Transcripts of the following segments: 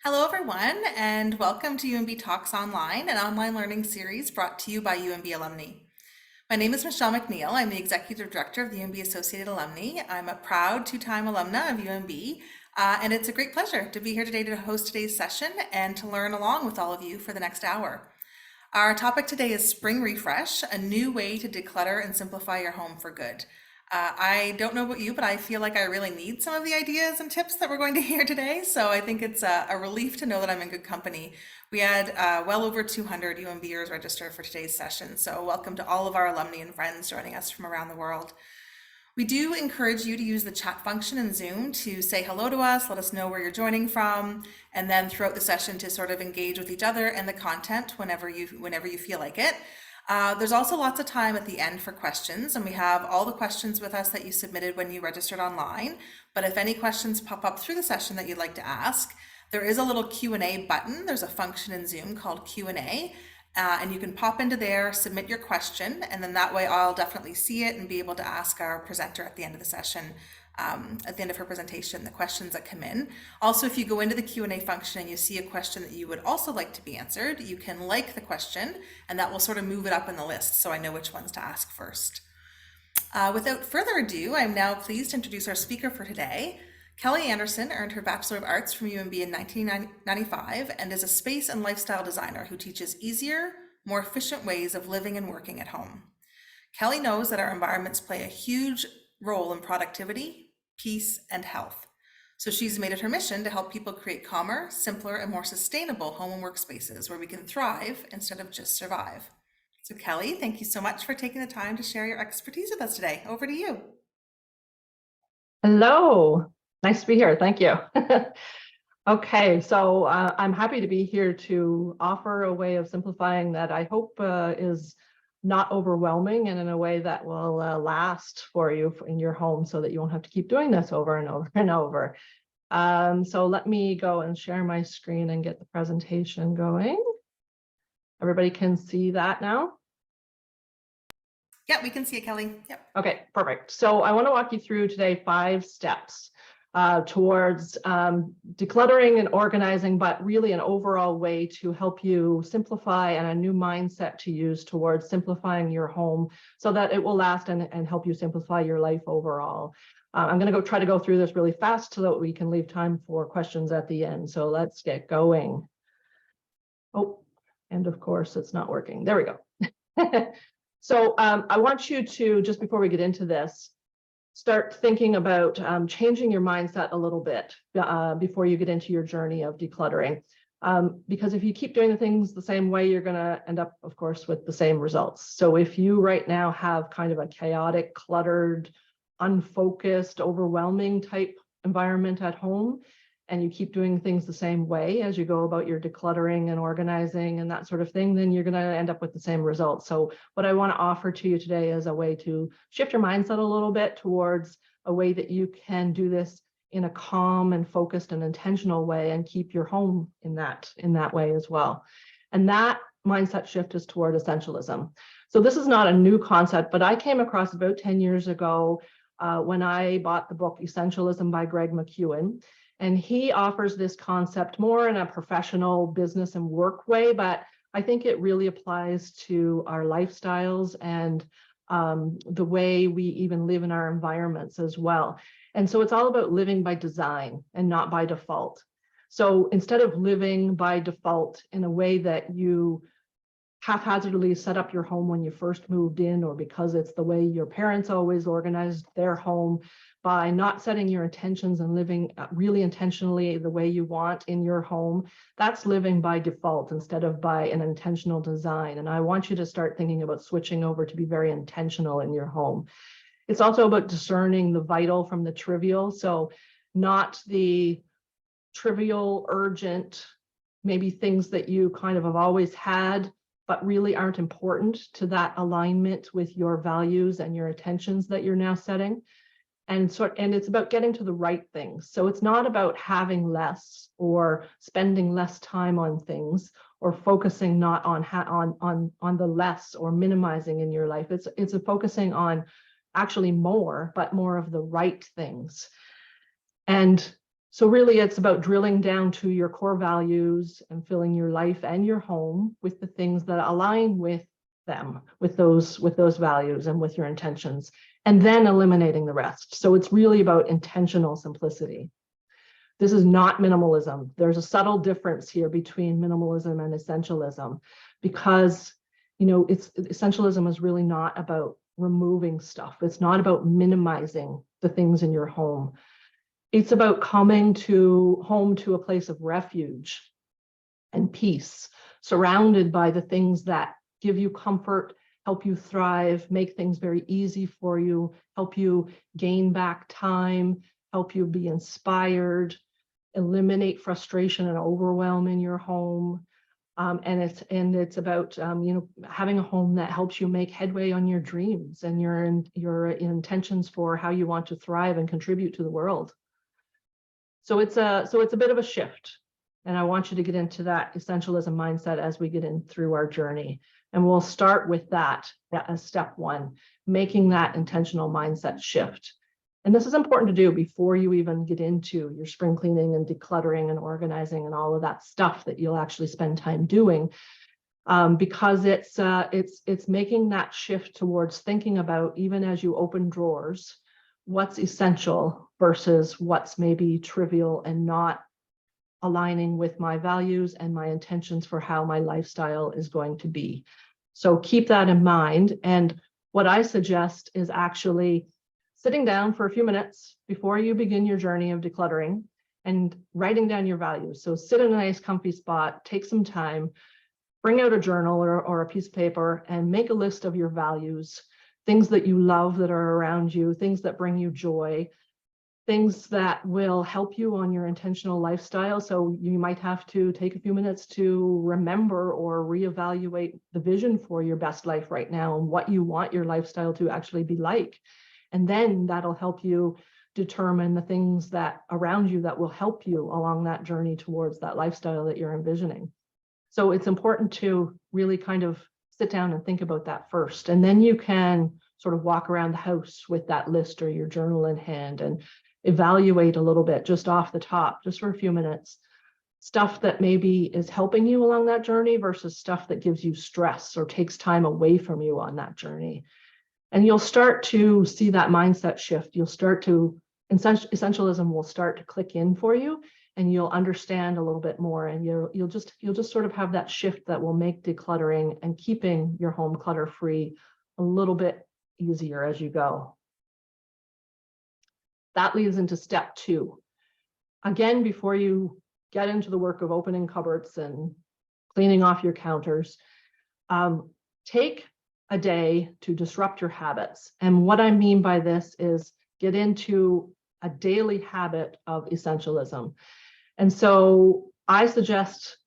Hello, everyone, and welcome to UNB Talks Online, an online learning series brought to you by UNB alumni. My name is Michelle McNeil. I'm the Executive Director of the UNB Associated Alumni. I'm a proud two-time alumna of UNB, and it's a great pleasure to be here today to host today's session and to learn along with all of you for the next hour. Our topic today is Spring Refresh, a new way to declutter and simplify your home for good. I don't know about you, but I feel like I really need some of the ideas and tips that we're going to hear today. So I think it's a relief to know that I'm in good company. We had well over 200 UMBers register for today's session. So welcome to all of our alumni and friends joining us from around the world. We do encourage you to use the chat function in Zoom to say hello to us, let us know where you're joining from, and then throughout the session to sort of engage with each other and the content whenever you feel like it. There's also lots of time at the end for questions, and we have all the questions with us that you submitted when you registered online. But if any questions pop up through the session that you'd like to ask, there is a little Q&A button. There's a function in Zoom called Q&A, and you can pop into there, submit your question, and then that way I'll definitely see it and be able to ask our presenter at the end of the session, at the end of her presentation, the questions that come in. Also, if you go into the Q&A function and you see a question that you would also like to be answered, you can like the question, and that will sort of move it up in the list so I know which ones to ask first. Without further ado, I'm now pleased to introduce our speaker for today. Kelly Anderson earned her Bachelor of Arts from UNB in 1995 and is a space and lifestyle designer who teaches easier, more efficient ways of living and working at home. Kelly knows that our environments play a huge role in productivity, peace, and health. So she's made it her mission to help people create calmer, simpler, and more sustainable home and workspaces where we can thrive instead of just survive. So Kelly, thank you so much for taking the time to share your expertise with us today. Over to you. Hello, nice to be here. Thank you. Okay, so I'm happy to be here to offer a way of simplifying that I hope is not overwhelming and in a way that will last for you in your home so that you won't have to keep doing this over and over and over. So let me go and share my screen and get the presentation going. Everybody can see that now? Yeah, we can see it, Kelly. Yep. Okay, perfect. So I want to walk you through today 5 steps towards decluttering and organizing, but really an overall way to help you simplify and a new mindset to use towards simplifying your home so that it will last and help you simplify your life overall. I'm going to try to go through this really fast so that we can leave time for questions at the end. So let's get going. Oh, and of course it's not working. There we go. So I want you to, just before we get into this, start thinking about changing your mindset a little bit before you get into your journey of decluttering. Because if you keep doing the things the same way, you're going to end up, of course, with the same results. So if you right now have kind of a chaotic, cluttered, unfocused, overwhelming type environment at home, and you keep doing things the same way as you go about your decluttering and organizing and that sort of thing, then you're going to end up with the same results. So what I want to offer to you today is a way to shift your mindset a little bit towards a way that you can do this in a calm and focused and intentional way and keep your home in that way as well. And that mindset shift is toward essentialism. So this is not a new concept, but I came across about 10 years ago when I bought the book Essentialism by Greg McKeown. And he offers this concept more in a professional business and work way, but I think it really applies to our lifestyles and the way we even live in our environments as well. And so it's all about living by design and not by default. So instead of living by default in a way that you haphazardly set up your home when you first moved in, or because it's the way your parents always organized their home, by not setting your intentions and living really intentionally the way you want in your home, that's living by default instead of by an intentional design. And I want you to start thinking about switching over to be very intentional in your home. It's also about discerning the vital from the trivial. So not the trivial, urgent, maybe things that you kind of have always had, but really aren't important to that alignment with your values and your intentions that you're now setting. And it's about getting to the right things. So it's not about having less or spending less time on things or focusing not on the less or minimizing in your life. It's a focusing on actually more, but more of the right things. And So really, it's about drilling down to your core values and filling your life and your home with the things that align with them, with those values and with your intentions, and then eliminating the rest. So it's really about intentional simplicity. This is not minimalism. There's a subtle difference here between minimalism and essentialism, because essentialism is really not about removing stuff. It's not about minimizing the things in your home. It's about coming home to a place of refuge and peace, surrounded by the things that give you comfort, help you thrive, make things very easy for you, help you gain back time, help you be inspired, eliminate frustration and overwhelm in your home. And it's about having a home that helps you make headway on your dreams and your intentions for how you want to thrive and contribute to the world. So it's a bit of a shift, and I want you to get into that essentialism mindset as we get in through our journey. And we'll start with that as step one, making that intentional mindset shift. And this is important to do before you even get into your spring cleaning and decluttering and organizing and all of that stuff that you'll actually spend time doing, because it's making that shift towards thinking about, even as you open drawers, what's essential versus what's maybe trivial and not aligning with my values and my intentions for how my lifestyle is going to be. So keep that in mind. And what I suggest is actually sitting down for a few minutes before you begin your journey of decluttering and writing down your values. So sit in a nice comfy spot, take some time, bring out a journal or a piece of paper and make a list of your values, things that you love that are around you, things that bring you joy, things that will help you on your intentional lifestyle. So you might have to take a few minutes to remember or reevaluate the vision for your best life right now and what you want your lifestyle to actually be like. And then that'll help you determine the things that around you that will help you along that journey towards that lifestyle that you're envisioning. So it's important to really kind of sit down and think about that first. And then you can sort of walk around the house with that list or your journal in hand and evaluate a little bit just off the top, just for a few minutes, stuff that maybe is helping you along that journey versus stuff that gives you stress or takes time away from you on that journey. And you'll start to see that mindset shift. You'll start to, essentialism will start to click in for you, and you'll understand a little bit more, and you'll just sort of have that shift that will make decluttering and keeping your home clutter-free a little bit easier as you go. That leads into step two. Again, before you get into the work of opening cupboards and cleaning off your counters, take a day to disrupt your habits. And what I mean by this is get into a daily habit of essentialism. And so I suggest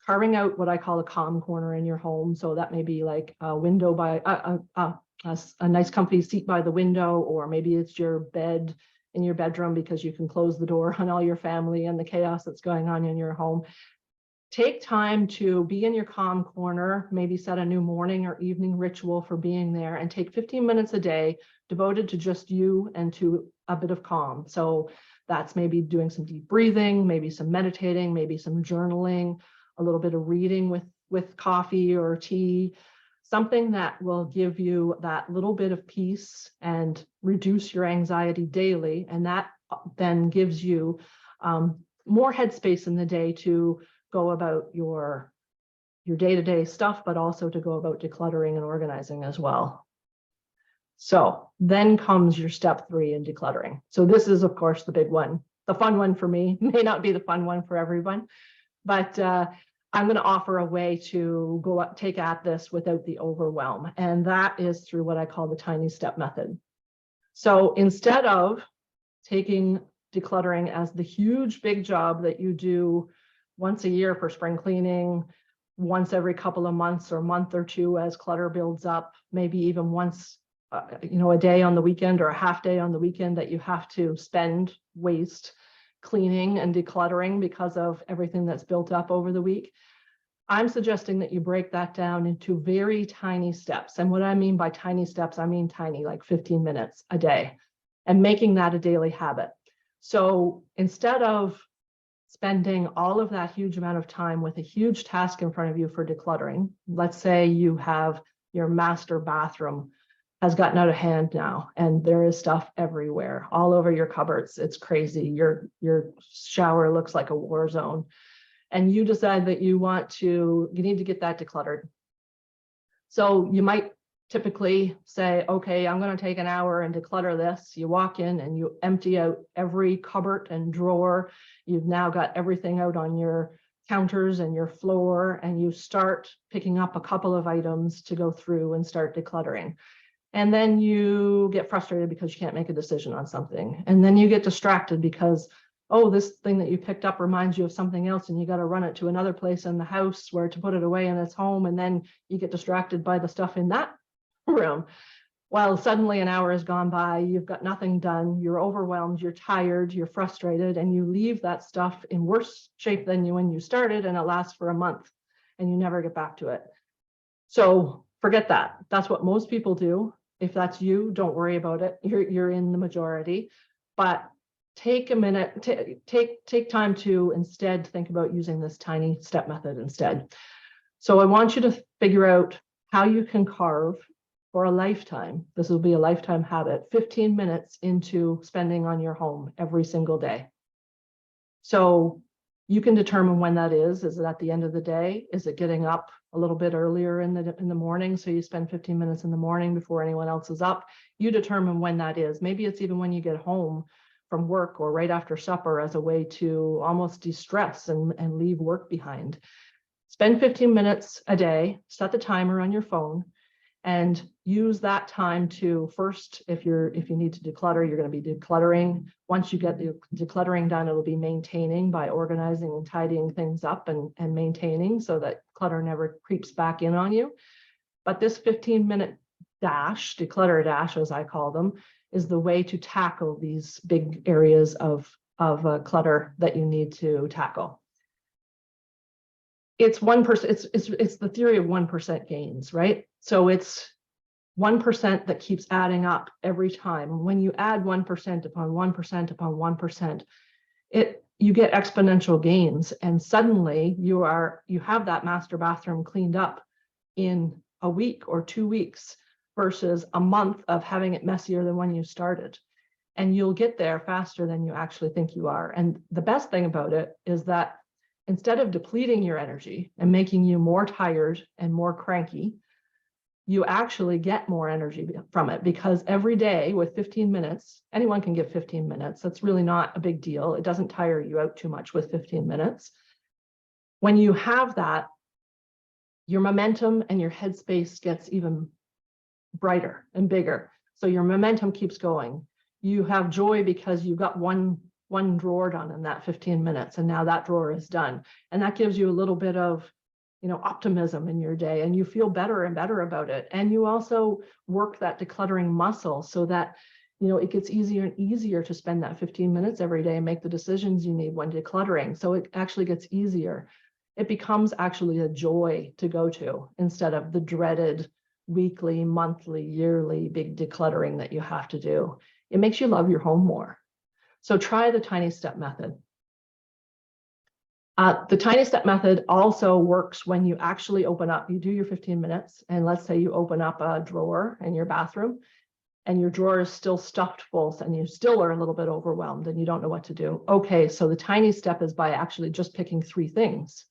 carving out what I call a calm corner in your home. So that may be like a window by a nice comfy seat by the window, or maybe it's your bed in your bedroom because you can close the door on all your family and the chaos that's going on in your home. Take time to be in your calm corner, maybe set a new morning or evening ritual for being there, and take 15 minutes a day devoted to just you and to a bit of calm. So that's maybe doing some deep breathing, maybe some meditating, maybe some journaling, a little bit of reading with coffee or tea, something that will give you that little bit of peace and reduce your anxiety daily. And that then gives you more headspace in the day to go about your day-to-day stuff, but also to go about decluttering and organizing as well. So then comes your step three in decluttering. So this is, of course, the big one, the fun one for me. May not be the fun one for everyone, but I'm going to offer a way to take at this without the overwhelm. And that is through what I call the tiny step method. So instead of taking decluttering as the huge big job that you do once a year for spring cleaning, once every couple of months or month or two as clutter builds up, maybe even once a day on the weekend or a half day on the weekend that you have to waste cleaning and decluttering because of everything that's built up over the week. I'm suggesting that you break that down into very tiny steps. And what I mean by tiny steps, I mean tiny, like 15 minutes a day, and making that a daily habit. So instead of spending all of that huge amount of time with a huge task in front of you for decluttering, let's say you have your master bathroom has gotten out of hand now, and there is stuff everywhere, all over your cupboards. It's crazy. Your shower looks like a war zone, and you decide that you need to get that decluttered. So you might typically say, okay, I'm going to take an hour and declutter this. You walk in and you empty out every cupboard and drawer. You've now got everything out on your counters and your floor, and you start picking up a couple of items to go through and start decluttering. And then you get frustrated because you can't make a decision on something. And then you get distracted because, oh, this thing that you picked up reminds you of something else, and you got to run it to another place in the house where to put it away in its home. And then you get distracted by the stuff in that room. While suddenly an hour has gone by, you've got nothing done, you're overwhelmed, you're tired, you're frustrated, and you leave that stuff in worse shape than when you started, and it lasts for a month and you never get back to it. So forget that. That's what most people do. If that's you, don't worry about it. You're in the majority. But take a minute, take time to instead think about using this tiny step method instead. So I want you to figure out how you can carve for a lifetime. This will be a lifetime habit, 15 minutes into spending on your home every single day. So you can determine when that is. Is it at the end of the day? Is it getting up a little bit earlier in the morning, so you spend 15 minutes in the morning before anyone else is up? You determine when that is. Maybe it's even when you get home from work or right after supper, as a way to almost de-stress and leave work behind. Spend 15 minutes a day, set the timer on your phone, and use that time to first, if you need to declutter, you're going to be decluttering. Once you get the decluttering done, it'll be maintaining by organizing and tidying things up and maintaining so that clutter never creeps back in on you. But this 15-minute dash, declutter dash, as I call them, is the way to tackle these big areas of clutter that you need to tackle. It's 1%. It's the theory of 1% gains, right? So it's 1% that keeps adding up every time. When you add 1% upon 1% upon 1%, you get exponential gains, and suddenly you have that master bathroom cleaned up in a week or 2 weeks versus a month of having it messier than when you started. And you'll get there faster than you actually think you are. And the best thing about it is that instead of depleting your energy and making you more tired and more cranky, you actually get more energy from it, because every day with 15 minutes, anyone can get 15 minutes. That's really not a big deal. It doesn't tire you out too much with 15 minutes. When you have that, your momentum and your headspace gets even brighter and bigger. So your momentum keeps going. You have joy because you got one drawer done in that 15 minutes, and now that drawer is done. And that gives you a little bit of, optimism in your day, and you feel better and better about it. And you also work that decluttering muscle so that, it gets easier and easier to spend that 15 minutes every day and make the decisions you need when decluttering. So it actually gets easier. It becomes actually a joy to go to instead of the dreaded weekly, monthly, yearly big decluttering that you have to do. It makes you love your home more. So try the tiny step method. The tiny step method also works when you actually open up, you do your 15 minutes, and let's say you open up a drawer in your bathroom and your drawer is still stuffed full and you still are a little bit overwhelmed and you don't know what to do. Okay, so the tiny step is by actually just picking 3 things.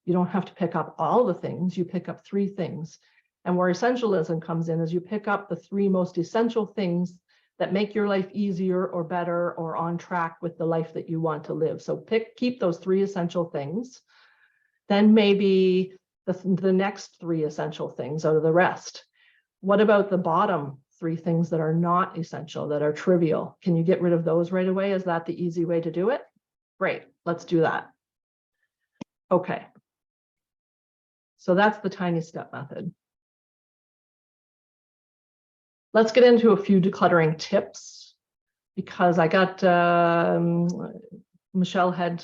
You don't have to pick up all the things, you pick up 3 things. And where essentialism comes in is you pick up the 3 most essential things that make your life easier or better or on track with the life that you want to live. So keep those 3 essential things. Then maybe the next 3 essential things out of the rest. What about the bottom 3 things that are not essential, that are trivial? Can you get rid of those right away? Is that the easy way to do it? Great, let's do that. Okay. So that's the tiny step method. Let's get into a few decluttering tips, because I got, Michelle had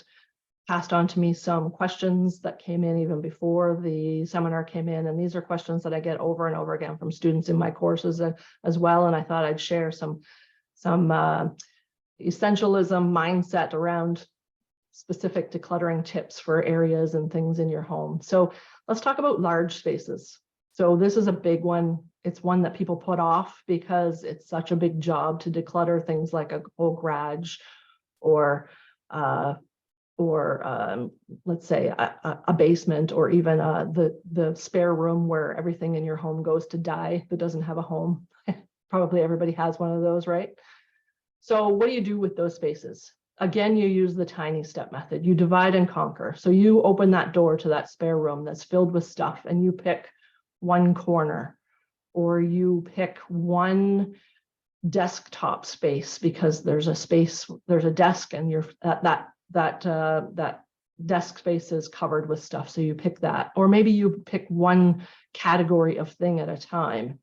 passed on to me some questions that came in even before the seminar came in. And these are questions that I get over and over again from students in my courses as well. And I thought I'd share some essentialism mindset around specific decluttering tips for areas and things in your home. So let's talk about large spaces. So this is a big one. It's one that people put off because it's such a big job to declutter things like a whole garage or let's say a basement, or even the spare room where everything in your home goes to die that doesn't have a home. Probably everybody has one of those, right? So what do you do with those spaces? Again, you use the tiny step method. You divide and conquer. So you open that door to that spare room that's filled with stuff, and you pick one corner, or you pick one desktop space because there's a desk, and that desk space is covered with stuff. So you pick that, or maybe you pick one category of thing at a time.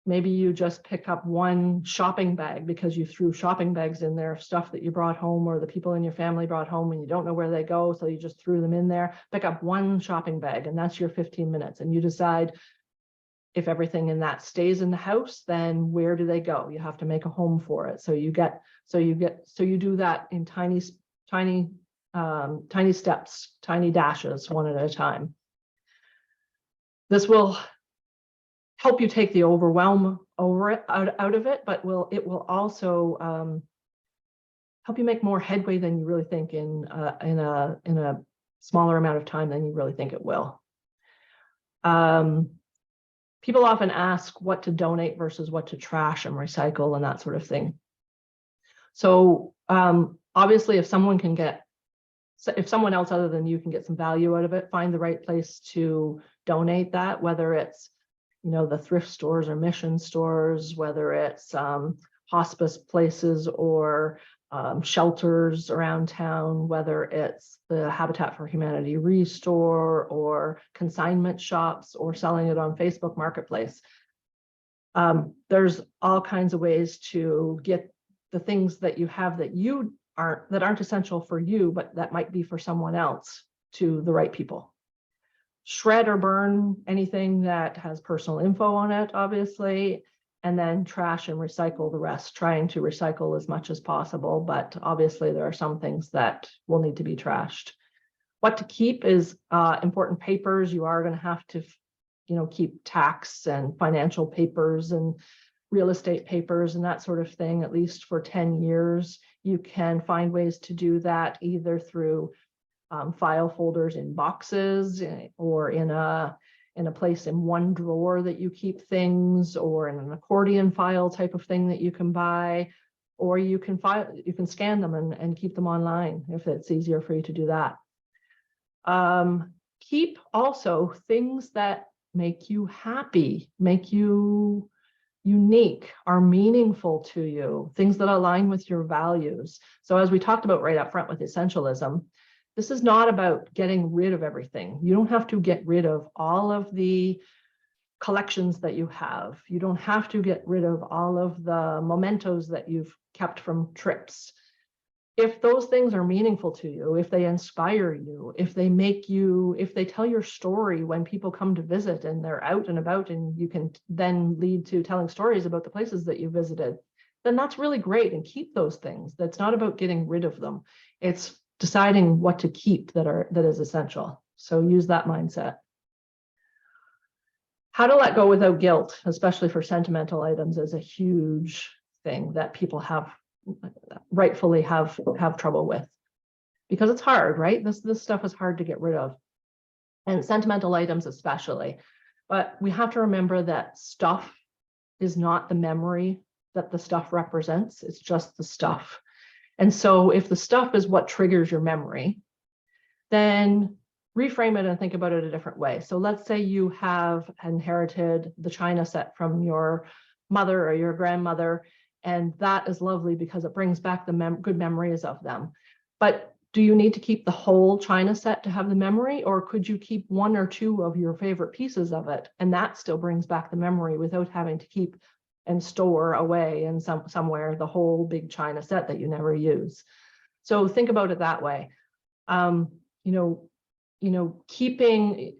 Maybe you just pick up one shopping bag because you threw shopping bags in there of stuff that you brought home or the people in your family brought home and you don't know where they go. So you just threw them in there. Pick up one shopping bag, and that's your 15 minutes. And you decide if everything in that stays in the house, then where do they go? You have to make a home for it. So you do that in tiny steps, tiny dashes, one at a time. This will help you take the overwhelm out of it, but it will also help you make more headway than you really think in a smaller amount of time than you really think it will. People often ask what to donate versus what to trash and recycle and that sort of thing. So obviously, if someone else other than you can get some value out of it, find the right place to donate that, whether it's the thrift stores or mission stores, whether it's hospice places or shelters around town, whether it's the Habitat for Humanity Restore or consignment shops or selling it on Facebook Marketplace. There's all kinds of ways to get the things that you have that aren't essential for you, but that might be for someone else, to the right people. Shred or burn anything that has personal info on it, obviously, and then trash and recycle the rest, trying to recycle as much as possible. But obviously, there are some things that will need to be trashed. What to keep is important papers. You are going to have to, keep tax and financial papers and real estate papers and that sort of thing, at least for 10 years. You can find ways to do that either through file folders in boxes, or in a place in one drawer that you keep things, or in an accordion file type of thing that you can buy, or you can scan them and keep them online if it's easier for you to do that. Keep also things that make you happy, make you unique, are meaningful to you, things that align with your values. So as we talked about right up front with essentialism, this is not about getting rid of everything. You don't have to get rid of all of the collections that you have. You don't have to get rid of all of the mementos that you've kept from trips. If those things are meaningful to you, if they inspire you, if they tell your story when people come to visit and they're out and about, and you can then lead to telling stories about the places that you visited, then that's really great, and keep those things. That's not about getting rid of them. It's deciding what to keep that is essential. So use that mindset. How to let go without guilt, especially for sentimental items, is a huge thing that people rightfully have trouble with, because it's hard, right? This stuff is hard to get rid of, and sentimental items especially. But we have to remember that stuff is not the memory that the stuff represents. It's just the stuff. And so if the stuff is what triggers your memory, then reframe it and think about it a different way. So let's say you have inherited the china set from your mother or your grandmother, and that is lovely because it brings back the good memories of them. But do you need to keep the whole china set to have the memory, or could you keep one or two of your favorite pieces of it, and that still brings back the memory without having to keep and store away in somewhere the whole big china set that you never use? So think about it that way. Keeping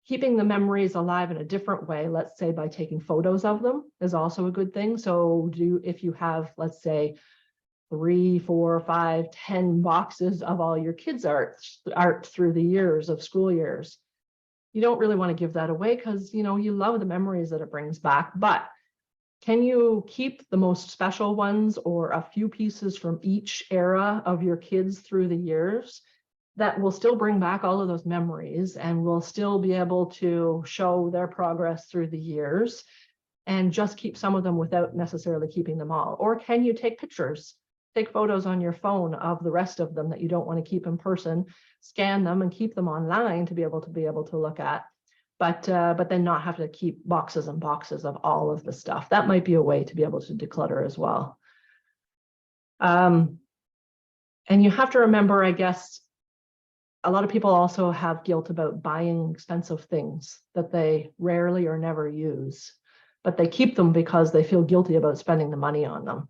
Keeping the memories alive in a different way, let's say by taking photos of them, is also a good thing. So if you have, let's say, 3, 4, 5, 10 boxes of all your kids' art through the years of school years, you don't really want to give that away because you love the memories that it brings back. But can you keep the most special ones or a few pieces from each era of your kids through the years that will still bring back all of those memories and will still be able to show their progress through the years, and just keep some of them without necessarily keeping them all? Or can you take pictures, take photos on your phone of the rest of them that you don't want to keep in person, scan them and keep them online to be able to look at, but then not have to keep boxes and boxes of all of the stuff? That might be a way to be able to declutter as well. And you have to remember, I guess, a lot of people also have guilt about buying expensive things that they rarely or never use, but they keep them because they feel guilty about spending the money on them,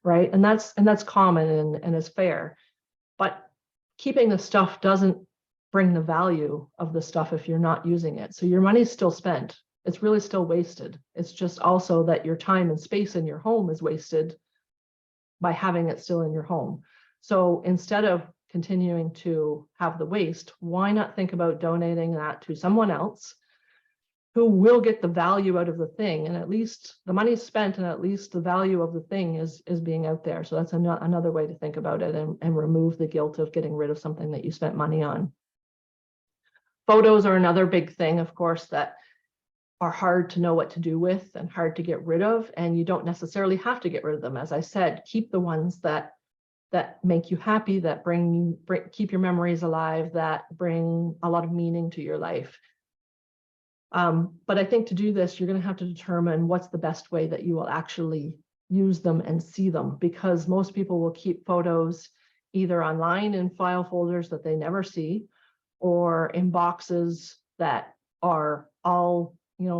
right? And that's common and is fair. But keeping the stuff doesn't bring the value of the stuff if you're not using it. So your money's still spent. It's really still wasted. It's just also that your time and space in your home is wasted by having it still in your home. So instead of continuing to have the waste, why not think about donating that to someone else who will get the value out of the thing, and at least the money's spent and at least the value of the thing is being out there. So that's another way to think about it and remove the guilt of getting rid of something that you spent money on. Photos are another big thing, of course, that are hard to know what to do with and hard to get rid of, and you don't necessarily have to get rid of them. As I said, keep the ones that make you happy, that keep your memories alive, that bring a lot of meaning to your life. But I think to do this, you're going to have to determine what's the best way that you will actually use them and see them, because most people will keep photos either online in file folders that they never see, or in boxes that are all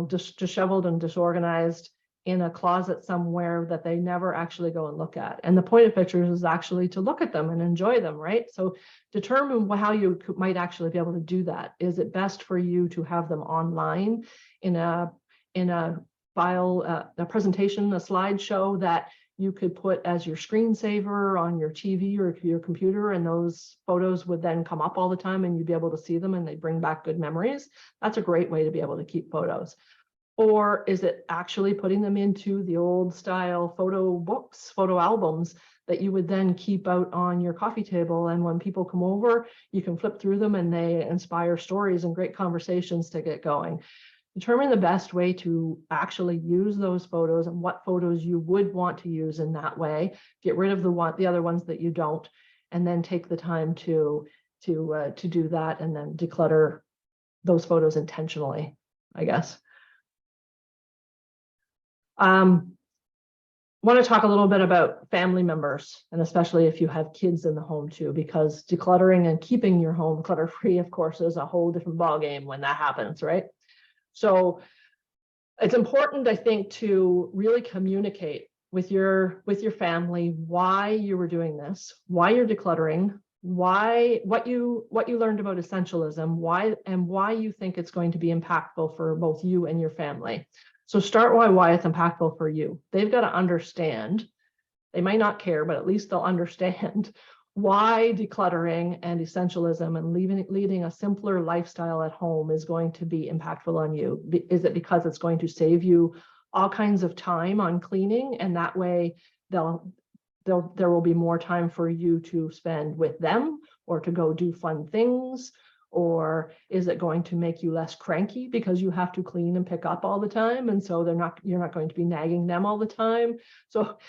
disheveled and disorganized in a closet somewhere that they never actually go and look at. And the point of pictures is actually to look at them and enjoy them, right? So determine how you might actually be able to do that. Is it best for you to have them online in a file, a presentation, a slideshow that you could put as your screensaver on your TV or your computer, and those photos would then come up all the time and you'd be able to see them and they bring back good memories? That's a great way to be able to keep photos. Or is it actually putting them into the old style photo books, photo albums that you would then keep out on your coffee table, and when people come over, you can flip through them and they inspire stories and great conversations to get going? Determine the best way to actually use those photos and what photos you would want to use in that way. Get rid of the other ones that you don't, and then take the time to do that, and then declutter those photos intentionally, I guess. Want to talk a little bit about family members, and especially if you have kids in the home too, because decluttering and keeping your home clutter-free, of course, is a whole different ballgame when that happens, right? So it's important, I think, to really communicate with your family why you were doing this, why you're decluttering, what you learned about essentialism, why you think it's going to be impactful for both you and your family. So start why it's impactful for you. They've got to understand. They might not care, but at least they'll understand why decluttering and essentialism and leading a simpler lifestyle at home is going to be impactful on you. Is it because it's going to save you all kinds of time on cleaning, and that way there will be more time for you to spend with them or to go do fun things? Or is it going to make you less cranky because you have to clean and pick up all the time, and so you're not going to be nagging them all the time? So,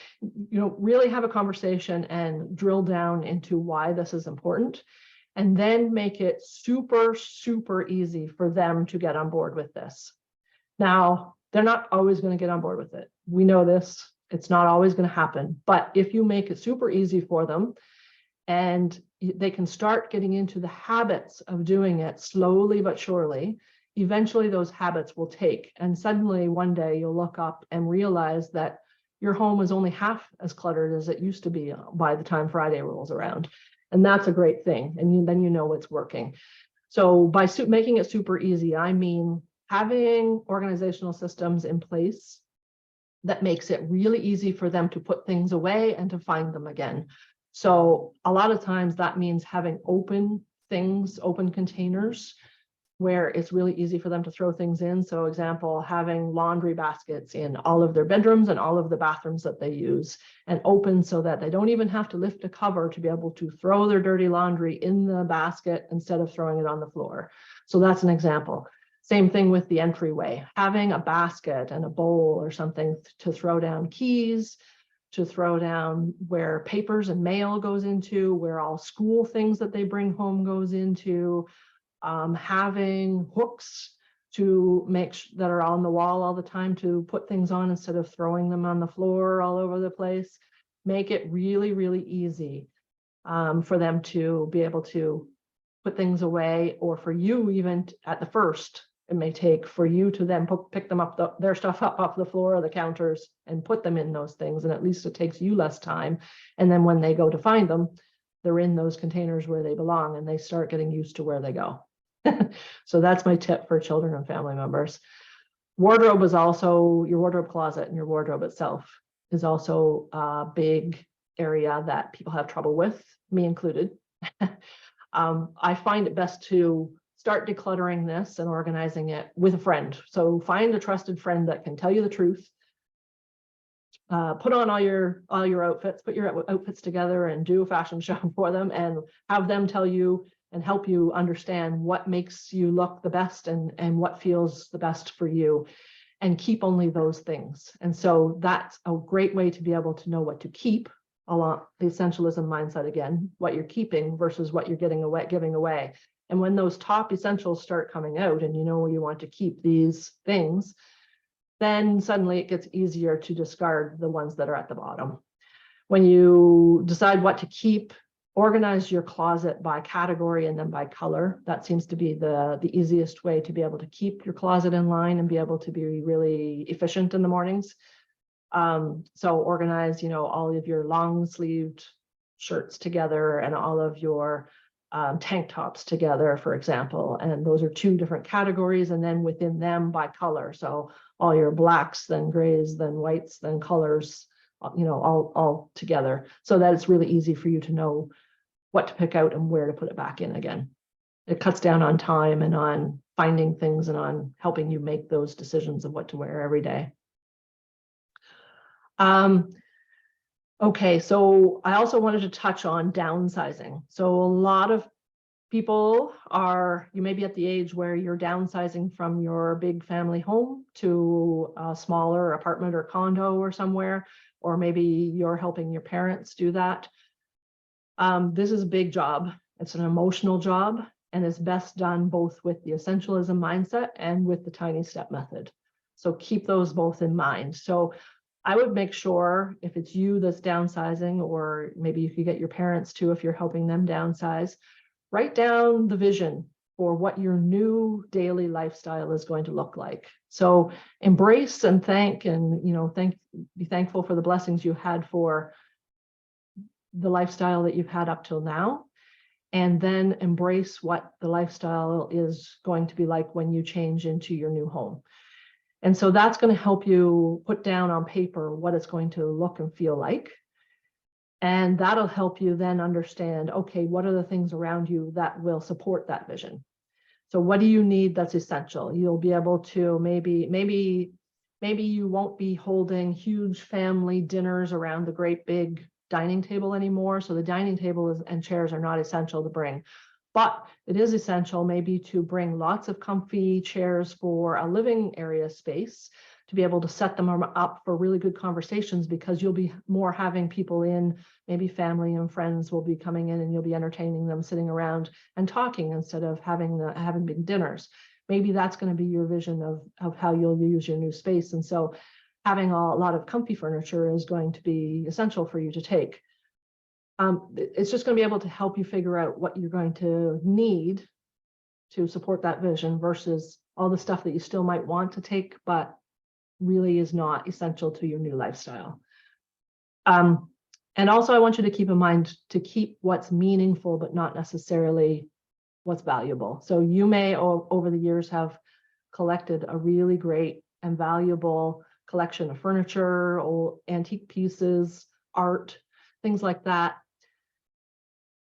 really have a conversation and drill down into why this is important, and then make it super, super easy for them to get on board with this. Now, they're not always going to get on board with it. We know this. It's not always going to happen. But if you make it super easy for them, and they can start getting into the habits of doing it slowly but surely, eventually those habits will take. And suddenly one day you'll look up and realize that your home is only half as cluttered as it used to be by the time Friday rolls around. And that's a great thing. And then you know it's working. So by making it super easy, I mean having organizational systems in place that makes it really easy for them to put things away and to find them again. So a lot of times that means having open things, open containers, where it's really easy for them to throw things in. So example, having laundry baskets in all of their bedrooms and all of the bathrooms that they use, and open so that they don't even have to lift a cover to be able to throw their dirty laundry in the basket instead of throwing it on the floor. So that's an example. Same thing with the entryway, having a basket and a bowl or something to throw down keys, to throw down where papers and mail goes into, where all school things that they bring home goes into, having hooks to make that are on the wall all the time to put things on instead of throwing them on the floor all over the place. Make it really, really easy for them to be able to put things away, or for you even at the first, it may take for you to then pick them up, their stuff up off the floor or the counters and put them in those things. And at least it takes you less time. And then when they go to find them, they're in those containers where they belong and they start getting used to where they go. So that's my tip for children and family members. Wardrobe is also, your wardrobe closet and your wardrobe itself is also a big area that people have trouble with, me included. I find it best to start decluttering this and organizing it with a friend. So find a trusted friend that can tell you the truth. Put on all your outfits, put your outfits together and do a fashion show for them and have them tell you and help you understand what makes you look the best and what feels the best for you, and keep only those things. And so that's a great way to be able to know what to keep along the essentialism mindset again, what you're keeping versus what you're giving away. And when those top essentials start coming out and you know you want to keep these things, then suddenly it gets easier to discard the ones that are at the bottom. When you decide what to keep, organize your closet by category and then by color. That seems to be the easiest way to be able to keep your closet in line and be able to be really efficient in the mornings. So organize, all of your long sleeved shirts together and all of your tank tops together, for example. And those are two different categories. And then within them by color. So all your blacks, then grays, then whites, then colors, all together, so that it's really easy for you to know what to pick out and where to put it back in again. It cuts down on time and on finding things and on helping you make those decisions of what to wear every day. Okay, so I also wanted to touch on downsizing. So a lot of people you may be at the age where you're downsizing from your big family home to a smaller apartment or condo or somewhere, or maybe you're helping your parents do that. This is a big job. It's an emotional job, and it's best done both with the essentialism mindset and with the tiny step method. So keep those both in mind. So I would make sure, if it's you that's downsizing, or maybe you could get your parents too if you're helping them downsize, write down the vision for what your new daily lifestyle is going to look like. So embrace and thank, and be thankful for the blessings you had for the lifestyle that you've had up till now, and then embrace what the lifestyle is going to be like when you change into your new home. And so that's going to help you put down on paper what it's going to look and feel like. And that'll help you then understand, okay, what are the things around you that will support that vision? So what do you need that's essential? You'll be able to maybe you won't be holding huge family dinners around the great big dining table anymore. So the dining table and chairs are not essential to bring. But it is essential maybe to bring lots of comfy chairs for a living area space, to be able to set them up for really good conversations, because you'll be more having people in, maybe family and friends will be coming in and you'll be entertaining them, sitting around and talking instead of having big dinners. Maybe that's going to be your vision of how you'll use your new space. And so having a lot of comfy furniture is going to be essential for you to take. It's just going to be able to help you figure out what you're going to need to support that vision versus all the stuff that you still might want to take, but really is not essential to your new lifestyle. And also I want you to keep in mind to keep what's meaningful, but not necessarily what's valuable. So you may over the years have collected a really great and valuable collection of furniture, old antique pieces, art, things like that.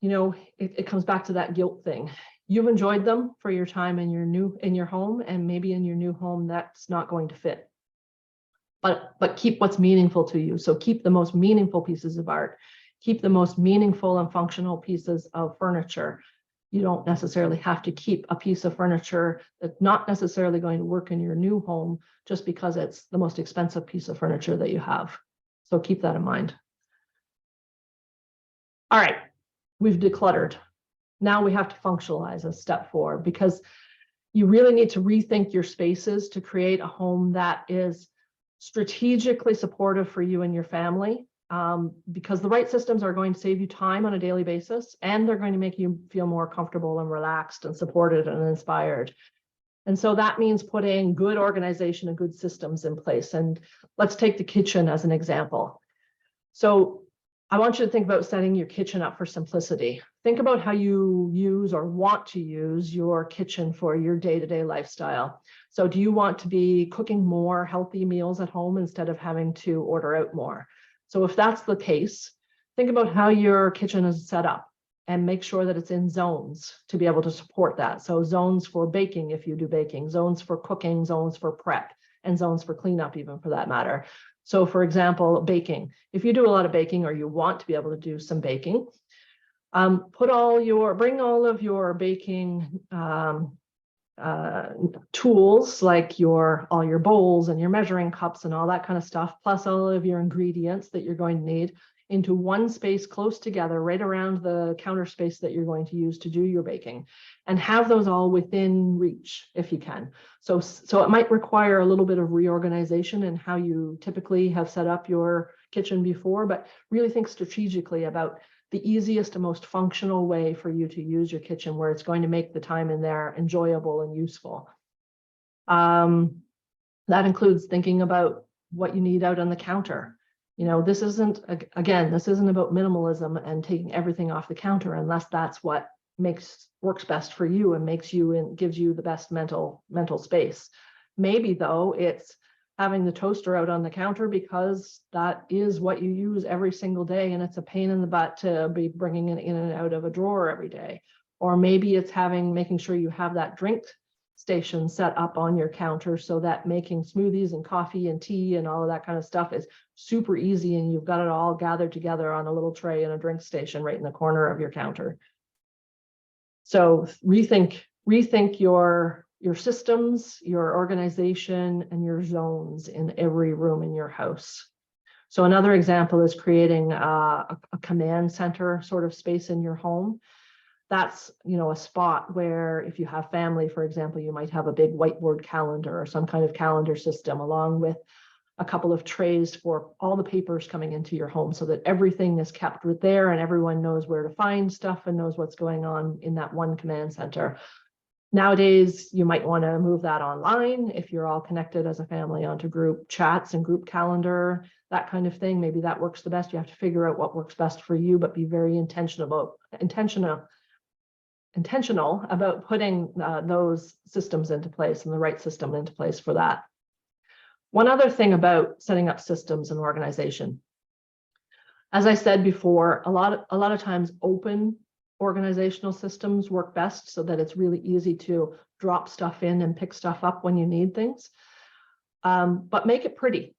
You know, it comes back to that guilt thing. You've enjoyed them for your time in your home, and maybe in your new home that's not going to fit. But keep what's meaningful to you. So keep the most meaningful pieces of art, keep the most meaningful and functional pieces of furniture. You don't necessarily have to keep a piece of furniture that's not necessarily going to work in your new home just because it's the most expensive piece of furniture that you have. So keep that in mind. All right, we've decluttered. Now we have to functionalize as step 4, because you really need to rethink your spaces to create a home that is strategically supportive for you and your family, because the right systems are going to save you time on a daily basis, and they're going to make you feel more comfortable and relaxed and supported and inspired. And so that means putting good organization and good systems in place. And let's take the kitchen as an example. So I want you to think about setting your kitchen up for simplicity. Think about how you use or want to use your kitchen for your day-to-day lifestyle. So do you want to be cooking more healthy meals at home instead of having to order out more? So if that's the case, think about how your kitchen is set up and make sure that it's in zones to be able to support that. So zones for baking, if you do baking, zones for cooking, zones for prep, and zones for cleanup, even for that matter. So for example, baking, if you do a lot of baking or you want to be able to do some baking, bring all of your baking tools, like all your bowls and your measuring cups and all that kind of stuff, plus all of your ingredients that you're going to need, into one space close together, right around the counter space that you're going to use to do your baking, and have those all within reach if you can. So it might require a little bit of reorganization in how you typically have set up your kitchen before, but really think strategically about the easiest and most functional way for you to use your kitchen, where it's going to make the time in there enjoyable and useful. That includes thinking about what you need out on the counter. You know, this isn't about minimalism and taking everything off the counter, unless that's what works best for you and gives you the best mental space. Maybe though, it's having the toaster out on the counter because that is what you use every single day, and it's a pain in the butt to be bringing it in and out of a drawer every day. Or maybe it's making sure you have that drink station set up on your counter so that making smoothies and coffee and tea and all of that kind of stuff is super easy, and you've got it all gathered together on a little tray in a drink station right in the corner of your counter. So rethink your systems, your organization, and your zones in every room in your house. So another example is creating a command center sort of space in your home. That's, a spot where if you have family, for example, you might have a big whiteboard calendar or some kind of calendar system, along with a couple of trays for all the papers coming into your home, so that everything is kept there and everyone knows where to find stuff and knows what's going on in that one command center. Nowadays, you might want to move that online if you're all connected as a family onto group chats and group calendar, that kind of thing. Maybe that works the best. You have to figure out what works best for you, but be very intentional about putting those systems into place, and the right system into place for that. One other thing about setting up systems and organization. As I said before, a lot of times open organizational systems work best, so that it's really easy to drop stuff in and pick stuff up when you need things. But make it pretty,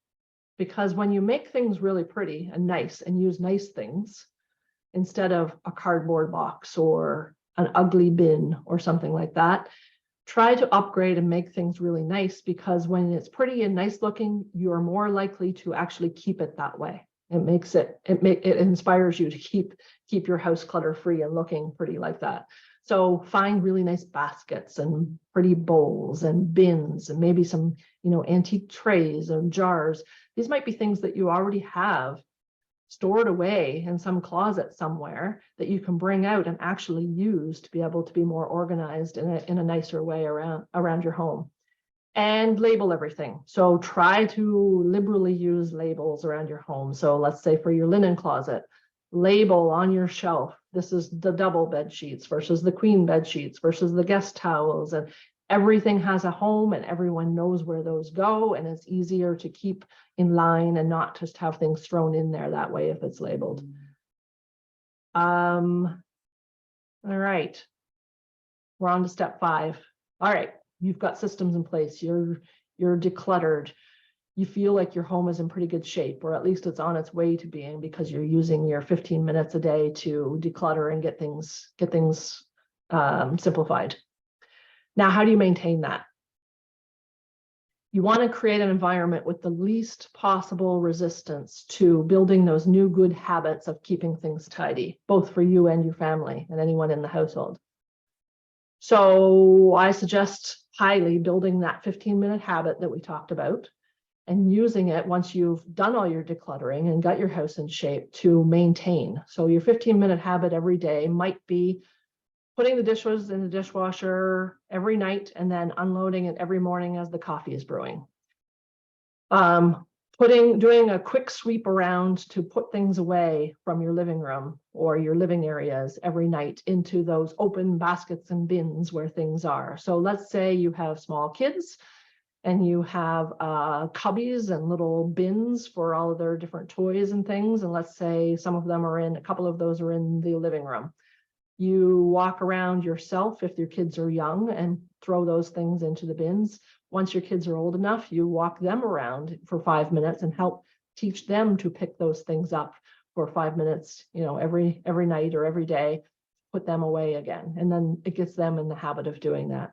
because when you make things really pretty and nice and use nice things instead of a cardboard box or an ugly bin or something like that, try to upgrade and make things really nice, because when it's pretty and nice looking, you're more likely to actually keep it that way. It inspires you to keep your house clutter free and looking pretty like that. So find really nice baskets and pretty bowls and bins, and maybe some, antique trays and jars. These might be things that you already have stored away in some closet somewhere that you can bring out and actually use to be able to be more organized in a nicer way around your home. And label everything. So try to liberally use labels around your home. So let's say for your linen closet, label on your shelf, this is the double bed sheets versus the queen bed sheets versus the guest towels, and everything has a home and everyone knows where those go, and it's easier to keep in line and not just have things thrown in there that way if it's labeled. All right, we're on to step 5. All right, you've got systems in place, you're decluttered, you feel like your home is in pretty good shape, or at least it's on its way to being, because you're using your 15 minutes a day to declutter and get things simplified. Now, how do you maintain that? You want to create an environment with the least possible resistance to building those new good habits of keeping things tidy, both for you and your family and anyone in the household. So I suggest highly building that 15-minute habit that we talked about and using it once you've done all your decluttering and got your house in shape to maintain. So your 15-minute habit every day might be putting the dishes in the dishwasher every night and then unloading it every morning as the coffee is brewing. Doing a quick sweep around to put things away from your living room or your living areas every night into those open baskets and bins where things are. So let's say you have small kids and you have cubbies and little bins for all of their different toys and things. And let's say some of them are in, a couple of those are in the living room. You walk around yourself if your kids are young and throw those things into the bins. Once your kids are old enough, you walk them around for 5 minutes and help teach them to pick those things up for 5 minutes, every night or every day, put them away again. And then it gets them in the habit of doing that.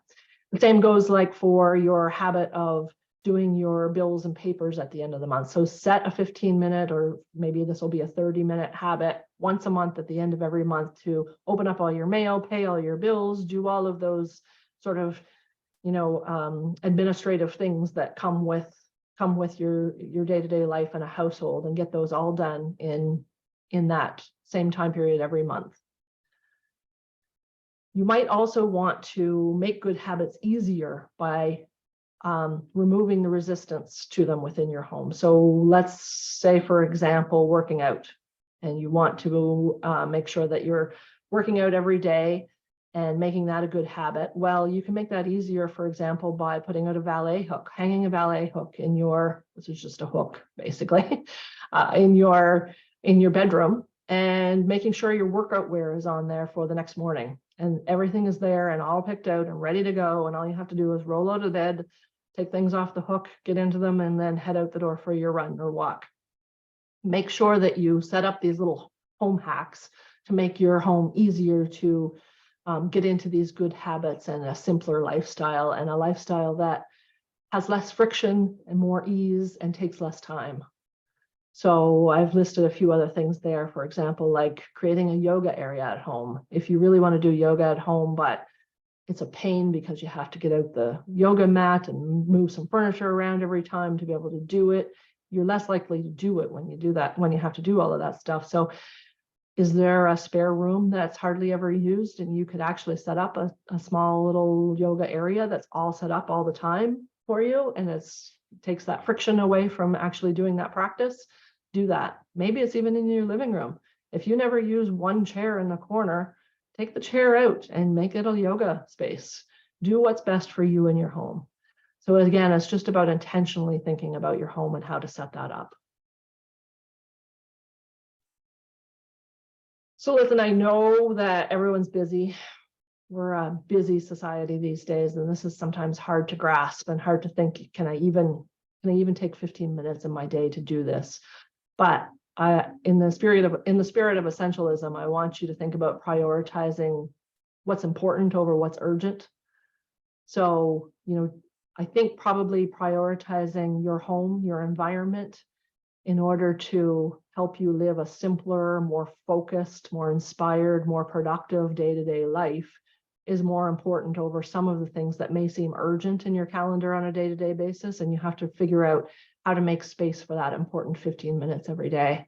The same goes like for your habit of doing your bills and papers at the end of the month. So set a 15-minute, or maybe this will be a 30-minute habit once a month at the end of every month to open up all your mail, pay all your bills, do all of those sort of, administrative things that come with your day-to-day life in a household, and get those all done in that same time period every month. You might also want to make good habits easier by removing the resistance to them within your home. So let's say, for example, working out, and you want to make sure that you're working out every day and making that a good habit. Well, you can make that easier, for example, by putting out a valet hook, hanging a valet hook in your, this is just a hook basically, in your bedroom, and making sure your workout wear is on there for the next morning. And everything is there and all picked out and ready to go. And all you have to do is roll out of bed, take things off the hook, get into them, and then head out the door for your run or walk. Make sure that you set up these little home hacks to make your home easier to get into these good habits and a simpler lifestyle, and a lifestyle that has less friction and more ease and takes less time. So I've listed a few other things there, for example, like creating a yoga area at home. If you really want to do yoga at home, but it's a pain because you have to get out the yoga mat and move some furniture around every time to be able to do it, you're less likely to do it when you do that, when you have to do all of that stuff. So is there a spare room that's hardly ever used, and you could actually set up a small little yoga area that's all set up all the time for you, and it takes that friction away from actually doing that practice? Do that. Maybe it's even in your living room. If you never use one chair in the corner, take the chair out and make it a yoga space. Do what's best for you in your home. So again, it's just about intentionally thinking about your home and how to set that up. So listen, I know that everyone's busy. We're a busy society these days, and this is sometimes hard to grasp and hard to think, can I even take 15 minutes in my day to do this? But in the spirit of essentialism, I want you to think about prioritizing what's important over what's urgent. So, I think probably prioritizing your home, your environment, in order to help you live a simpler, more focused, more inspired, more productive day-to-day life is more important over some of the things that may seem urgent in your calendar on a day-to-day basis. And you have to figure out how to make space for that important 15 minutes every day.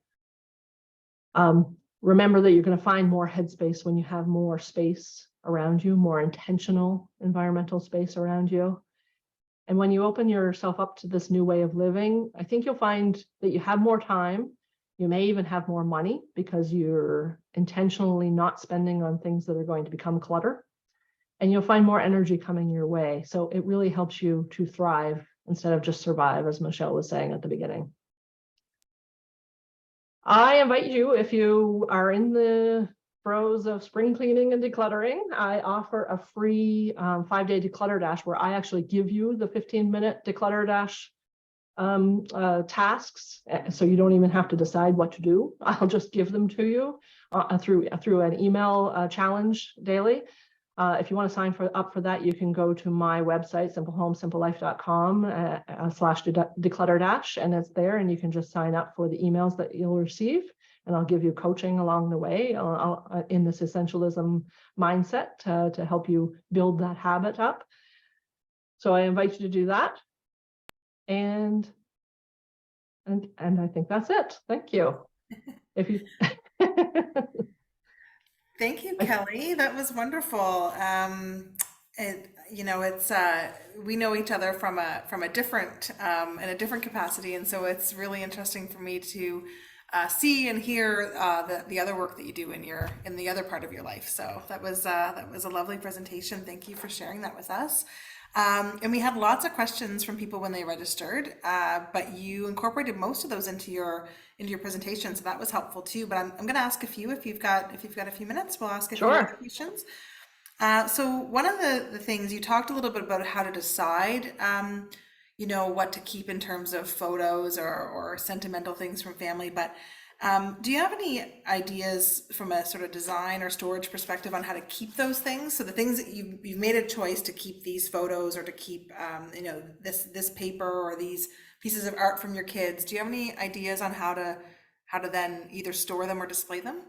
Remember that you're going to find more headspace when you have more space around you, more intentional environmental space around you. And when you open yourself up to this new way of living, I think you'll find that you have more time, You may even have more money because you're intentionally not spending on things that are going to become clutter. And you'll find more energy coming your way. So it really helps you to thrive instead of just survive, as Michelle was saying at the beginning. I invite you, if you are in the throes of spring cleaning and decluttering, I offer a free 5-day Declutter Dash where I actually give you the 15-minute Declutter Dash tasks, so you don't even have to decide what to do. I'll just give them to you through an email challenge daily. If you want to sign up for that, you can go to my website, simplehomesimplelife.com /declutter dash, and it's there, and you can just sign up for the emails that you'll receive, and I'll give you coaching along the way in this essentialism mindset to help you build that habit up. So I invite you to do that. And I think that's it. Thank you. If you Thank you, Kelly. That was wonderful. It's we know each other from a different in a different capacity, and so it's really interesting for me to see and hear the other work that you do in the other part of your life. So that was a lovely presentation. Thank you for sharing that with us. And we had lots of questions from people when they registered, but you incorporated most of those into your presentation, so that was helpful too. But I'm going to ask a few if you've got a few minutes. We'll ask a few other questions. So one of the things you talked a little bit about how to decide, what to keep in terms of photos or sentimental things from family, but do you have any ideas from a sort of design or storage perspective on how to keep those things? So the things that you've made a choice to keep these photos or to keep, this paper or these pieces of art from your kids. Do you have any ideas on how to then either store them or display them?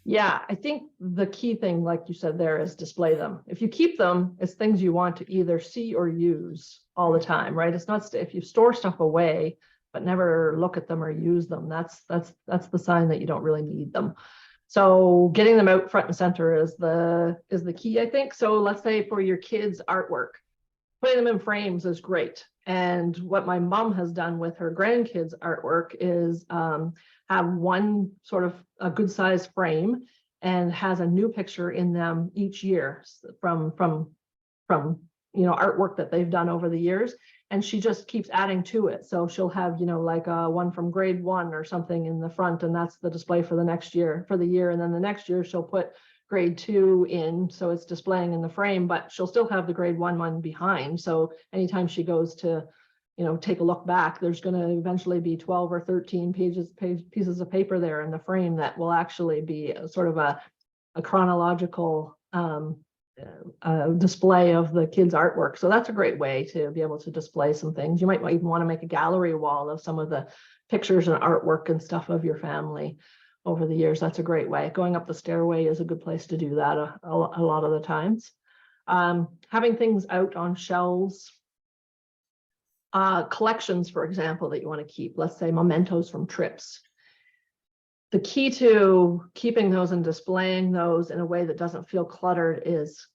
Yeah, I think the key thing, like you said there, is display them. If you keep them, it's things you want to either see or use all the time, right? It's not if you store stuff away but never look at them or use them, that's the sign that you don't really need them. So getting them out front and center is the key, I think. So let's say for your kids' artwork, putting them in frames is great. And what my mom has done with her grandkids' artwork is have one sort of a good size frame and has a new picture in them each year from artwork that they've done over the years. And she just keeps adding to it. So she'll have, like one from grade 1 or something in the front, and that's the display for the next year, for the year. And then the next year she'll put grade 2 in, so it's displaying in the frame, but she'll still have the grade 1 one behind. So anytime she goes to, take a look back, there's going to eventually be 12 or 13 pieces of paper there in the frame that will actually be sort of a chronological display of the kids' artwork. So that's a great way to be able to display some things. You might even want to make a gallery wall of some of the pictures and artwork and stuff of your family over the years. That's a great way. Going up the stairway is a good place to do that a lot of the times. Having things out on shelves, collections, for example, that you want to keep, let's say mementos from trips. The key to keeping those and displaying those in a way that doesn't feel cluttered is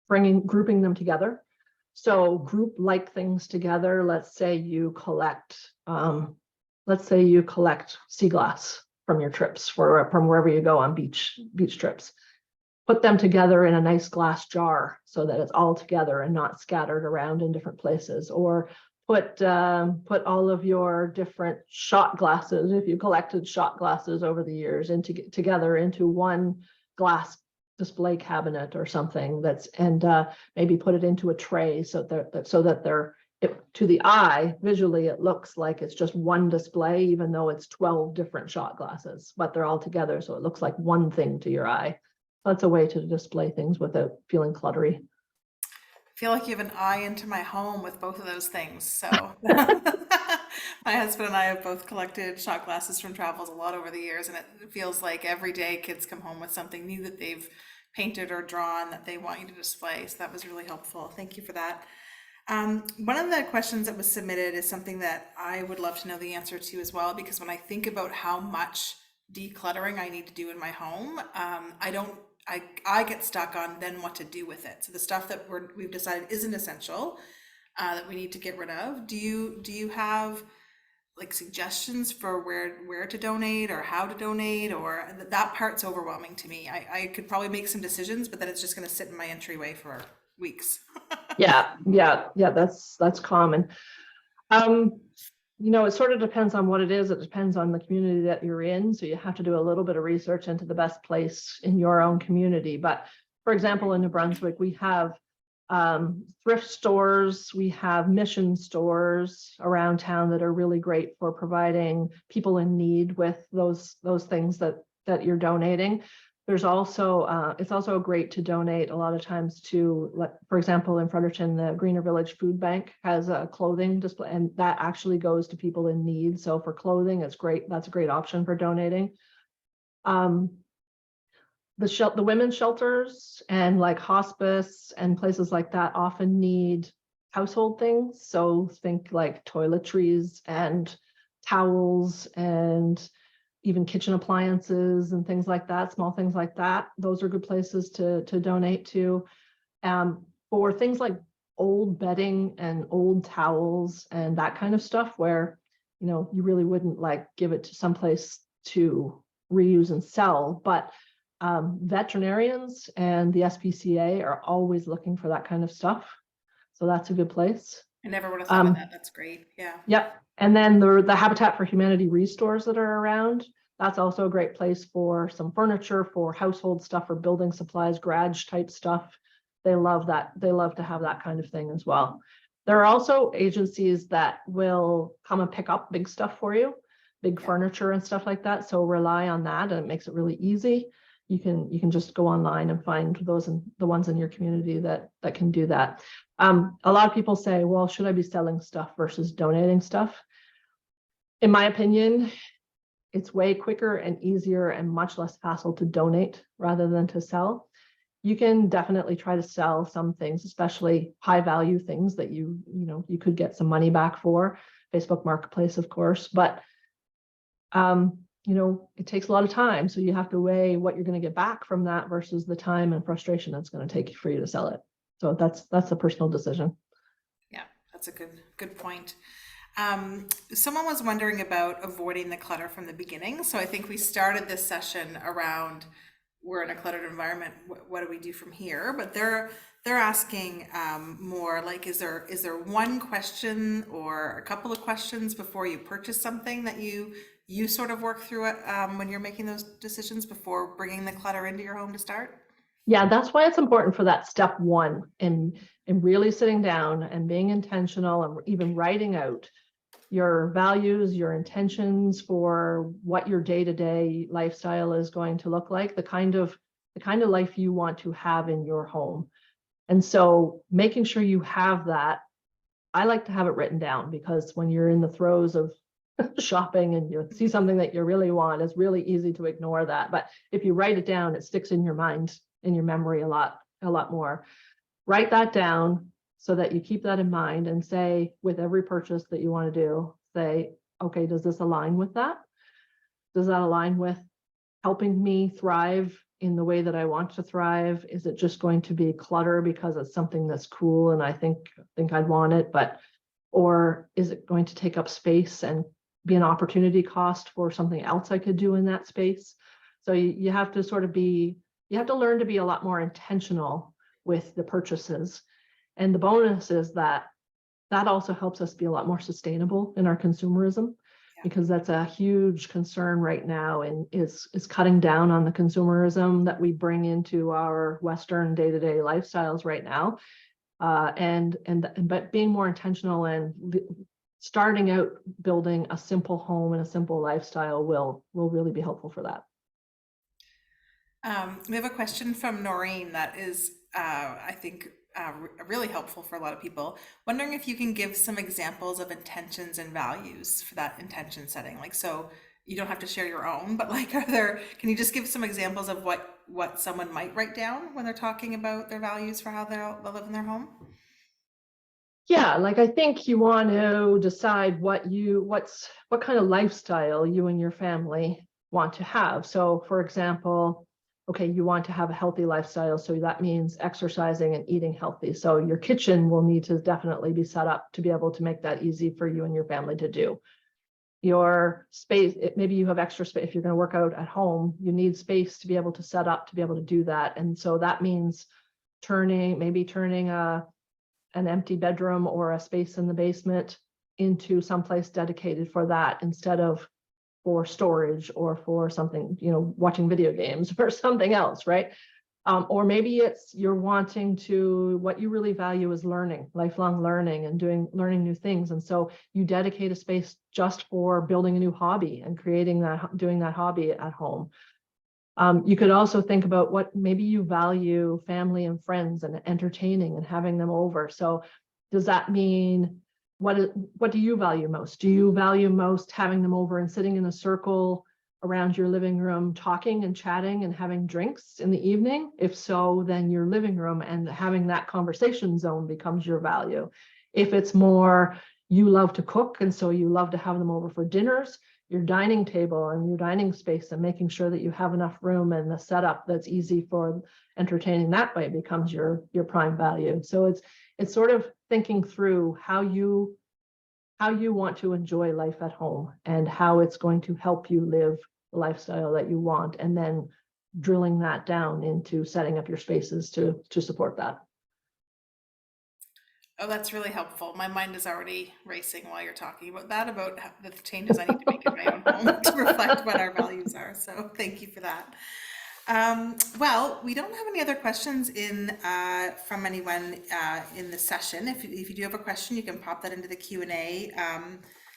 grouping them together. So group like things together. Let's say you collect sea glass from your trips, from wherever you go on beach trips. Put them together in a nice glass jar so that it's all together and not scattered around in different places. Or put all of your different shot glasses, if you collected shot glasses over the years, together into one glass display cabinet or something. Maybe put it into a tray so that they're, to the eye, visually, it looks like it's just one display, even though it's 12 different shot glasses, but they're all together, so it looks like one thing to your eye. That's a way to display things without feeling cluttery. I feel like you have an eye into my home with both of those things. So my husband and I have both collected shot glasses from travels a lot over the years, and it feels like every day kids come home with something new that they've painted or drawn that they want you to display. So that was really helpful. Thank you for that. One of the questions that was submitted is something that I would love to know the answer to as well, because when I think about how much decluttering I need to do in my home, I get stuck on then what to do with it. So the stuff that we've decided isn't essential, that we need to get rid of. Do you have like suggestions for where to donate or how to donate, or that part's overwhelming to me. I could probably make some decisions, but then it's just going to sit in my entryway for weeks. Yeah, that's common. It sort of depends on what it is. It depends on the community that you're in. So you have to do a little bit of research into the best place in your own community. But for example, in New Brunswick, we have thrift stores, we have mission stores around town that are really great for providing people in need with those things that you're donating. There's also, it's also great to donate a lot of times to, like, for example, in Fredericton, the Greener Village Food Bank has a clothing display, and that actually goes to people in need. So for clothing, it's great. That's a great option for donating. The women's shelters and like hospice and places like that often need household things. So think like toiletries and towels and even kitchen appliances and things like that, small things like that. Those are good places to donate to. For things like old bedding and old towels and that kind of stuff, where you really wouldn't like give it to someplace to reuse and sell, but veterinarians and the SPCA are always looking for that kind of stuff. So that's a good place. I never would have thought of that. That's great. Yeah. Yep. And then the Habitat for Humanity restores that are around, that's also a great place for some furniture, for household stuff, for building supplies, garage type stuff. They love that. They love to have that kind of thing as well. There are also agencies that will come and pick up big stuff for you, big furniture and stuff like that. So rely on that, and it makes it really easy. You can just go online and find those and the ones in your community that can do that. A lot of people say, well, should I be selling stuff versus donating stuff? In my opinion, it's way quicker and easier and much less hassle to donate rather than to sell. You can definitely try to sell some things, especially high value things that you could get some money back for. Facebook Marketplace, of course, but it takes a lot of time. So you have to weigh what you're going to get back from that versus the time and frustration that's going to take for you to sell it. So that's a personal decision. Yeah, that's a good point. Someone was wondering about avoiding the clutter from the beginning. So I think we started this session around, we're in a cluttered environment. What do we do from here? But they're asking more like, is there one question or a couple of questions before you purchase something that you sort of work through it when you're making those decisions before bringing the clutter into your home to start? Yeah, that's why it's important for that step one, and really sitting down and being intentional and even writing out your values, your intentions for what your day-to-day lifestyle is going to look like, the kind of life you want to have in your home. And so making sure you have that, I like to have it written down, because when you're in the throes of shopping and you see something that you really want, it's really easy to ignore that. But if you write it down, it sticks in your mind, in your memory a lot more. Write that down so that you keep that in mind, and say, with every purchase that you want to do, say, okay, does this align with that? Does that align with helping me thrive in the way that I want to thrive? Is it just going to be clutter because it's something that's cool and I think I'd want it, or is it going to take up space and be an opportunity cost for something else I could do in that space? So you have to you have to learn to be a lot more intentional with the purchases. And the bonus is that also helps us be a lot more sustainable in our consumerism, because that's a huge concern right now, and is cutting down on the consumerism that we bring into our Western day-to-day lifestyles right now. But being more intentional and starting out building a simple home and a simple lifestyle will really be helpful for that. We have a question from Noreen that is, I think, really helpful for a lot of people. Wondering if you can give some examples of intentions and values for that intention setting. Like, so you don't have to share your own, but like, can you just give some examples of what someone might write down when they're talking about their values for how they'll live in their home? Yeah, like I think you want to decide what kind of lifestyle you and your family want to have. So for example, okay, you want to have a healthy lifestyle, so that means exercising and eating healthy. So your kitchen will need to definitely be set up to be able to make that easy for you and your family to do. your space, maybe you have extra space. If you're going to work out at home, you need space to be able to set up, to be able to do that. And so that means maybe turning an empty bedroom or a space in the basement into someplace dedicated for that, instead of for storage or for something, watching video games or something else, right? Or maybe it's you're wanting to, what you really value is learning, lifelong learning and learning new things. And so you dedicate a space just for building a new hobby and doing that hobby at home. You could also think about what maybe you value family and friends and entertaining and having them over. So does that mean, what do you value most? Do you value most having them over and sitting in a circle around your living room, talking and chatting and having drinks in the evening? If so, then your living room and having that conversation zone becomes your value. If it's more, you love to cook, and so you love to have them over for dinners, your dining table and your dining space and making sure that you have enough room and the setup that's easy for entertaining that way becomes your prime value. So it's sort of thinking through how you want to enjoy life at home and how it's going to help you live the lifestyle that you want, and then drilling that down into setting up your spaces to support that. Oh, that's really helpful. My mind is already racing while you're talking about that, about the changes I need to make in my own home to reflect what our values are. So thank you for that. Well, we don't have any other questions from anyone in the session. If you do have a question, you can pop that into the Q&A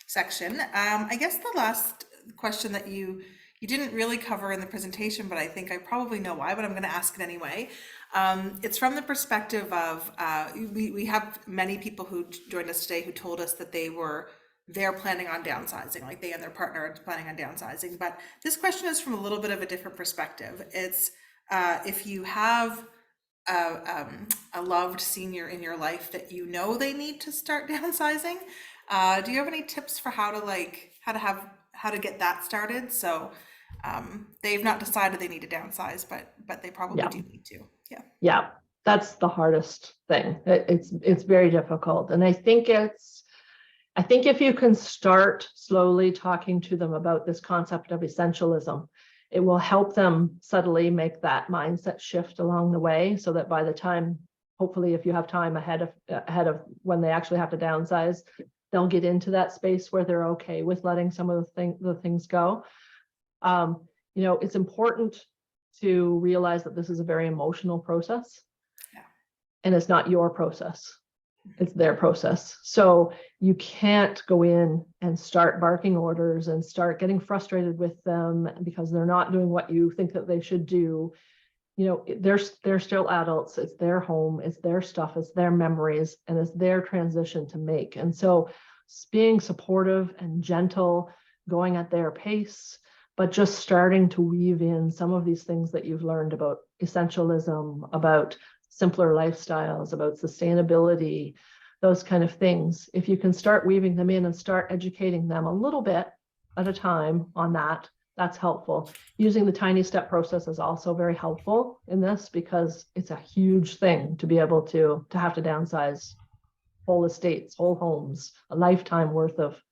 section. I guess the last question that you didn't really cover in the presentation, but I think I probably know why, but I'm going to ask it anyway. It's from the perspective of, we have many people who joined us today who told us that they're planning on downsizing, like they and their partner are planning on downsizing. But this question is from a little bit of a different perspective. It's if you have a loved senior in your life that they need to start downsizing, do you have any tips for how to get that started? So they've not decided they need to downsize, but they probably do need to. Yeah, that's the hardest thing. It's very difficult. And I think if you can start slowly talking to them about this concept of essentialism, it will help them subtly make that mindset shift along the way, so that by the time, hopefully, if you have time ahead of when they actually have to downsize, they'll get into that space where they're okay with letting some of the things go. It's important to realize that this is a very emotional process. Yeah. And it's not your process. It's their process. So you can't go in and start barking orders and start getting frustrated with them because they're not doing what you think that they should do. They're still adults. It's their home, it's their stuff, it's their memories, and it's their transition to make. And so being supportive and gentle, going at their pace, but just starting to weave in some of these things that you've learned about essentialism, about simpler lifestyles, about sustainability, those kind of things. If you can start weaving them in and start educating them a little bit at a time on that, that's helpful. Using the tiny step process is also very helpful in this, because it's a huge thing to be able to have to downsize whole estates, whole homes, a lifetime worth of